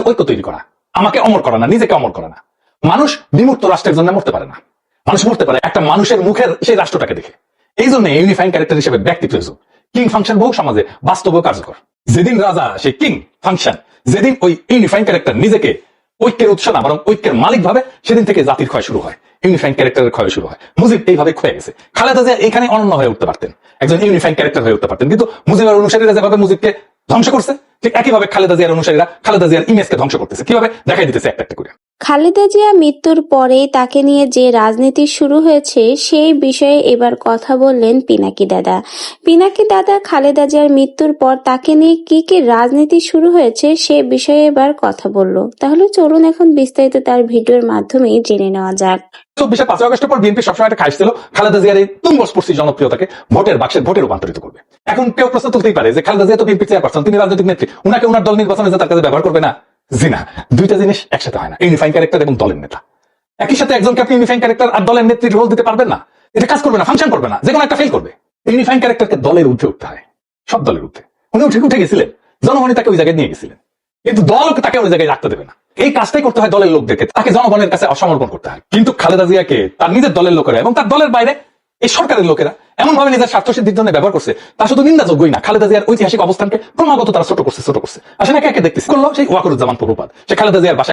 ঐক্য তৈরি করা, আমাকে অমর করা না, নিজেকে অমর করা না। মানুষ বিমূর্ত রাষ্ট্রের জন্য মরতে পারে না, মানুষ মরতে পারে একটা মানুষের মুখের সেই রাষ্ট্রটাকে দেখে। এই জন্য ইউনিফাইং ক্যারেক্টার হিসেবে ব্যক্তি প্রয়োজন। কিং ফাংশন বহু সমাজে বাস্তব ও কার্যকর। যেদিন রাজা সেই কিং ফাংশন, যেদিন ওই ইউনিফাইং ক্যারেক্টার নিজেকে ঐক্যের উৎস না বরং ঐক্যের মালিক ভাবে, সেদিন থেকে জাতির ক্ষয় শুরু হয়, ইউনিফাইং ক্যারেক্টারের ক্ষয় শুরু হয়। মুজিব এইভাবে ক্ষয়ে গেছে। খালেদা জিয়া এখানে অনন্য হয়ে উঠতে পারতেন, একজন ইউনিফাইং ক্যারেক্টার হয়ে উঠতে পারতেন, কিন্তু মুজিবের অনুসারীরা যেভাবে মুজিবকে ধ্বংস করছে, ঠিক একইভাবে খালেদা জিয়ার অনুসারীরা খালেদা জিয়ার ইমেজকে ধ্বংস করতেছে। কিভাবে দেখাই দিতেছে একটা একটা করে। খালেদা জিয়া মৃত্যুর পরেই তাকে নিয়ে যে রাজনীতি শুরু হয়েছে সেই বিষয়ে এবার কথা বললেন পিনাকি দাদা। পিনাকি দাদা খালেদা জিয়ার মৃত্যুর পর তাকে নিয়ে কি কি রাজনীতি শুরু হয়েছে সে বিষয়ে এবার কথা বলল। তাহলে চলুন এখন বিস্তারিত তার ভিডিওর মাধ্যমে জেনে নেওয়া যাক। 5 আগস্টের পর বিএনপি সবসময় একটা খাইছিল খালেদা জিয়ার এই তুঙ্গস্পর্শী জনপ্রিয়তাকে ভোটের বাক্সের ভোটে রূপান্তরিত করবে। এখন কেউ প্রশ্ন তুলতেই পারে যে খালেদা জিয়া তো বিএনপি চেয়ারপারসন, তিনি রাজনৈতিক নেত্রী, উনাকে উনার দল নির্বাচনে তার কাছে ব্যবহার করবে না? জি না, দুইটা জিনিস একসাথে হয় না, ইউনিফাইং ক্যারেক্টার এবং দলের নেতা। একই সাথে একজনকে আপনি ইউনিফাইং ক্যারেক্টার আর দলের নেত্রীর রোল দিতে পারবেন না, এটা কাজ করবে না, ফাংশন করবে না, যে কোনো একটা ফেল করবে। ইউনিফাইং ক্যারেক্টারকে দলের ঊর্ধ্বে উঠতে হয়, সব দলের ঊর্ধ্বে। উনি উঠে গেছিলেন, জনগণই তাকে ওই জায়গায় নিয়ে গেছিলেন, কিন্তু দল তাকে ওই জায়গায় রাখতে দেবে না। এই কাজটাই করতে হয় দলের লোকদেরকে, তাকে জনগণের কাছে অসমর্পণ করতে হয়। কিন্তু খালেদা জিয়াকে তার নিজের দলের লোকেরা এবং তার দলের বাইরে এই সরকারের লোকেরা এমন ভাবে নিজের স্বার্থ সিদ্ধির জন্য ব্যবহার করছে, তা শুধু নিন্দাযোগ্যই না, খালেদা জিয়ার ঐতিহাসিক অবস্থানকে ক্রমাগত তারা ছোট করছে। আসলে একে একে দেখতেছি করলো সেই ওয়াকরুজ্জামান প্রভুপাত, সে খালেদা জিয়ার বাসায়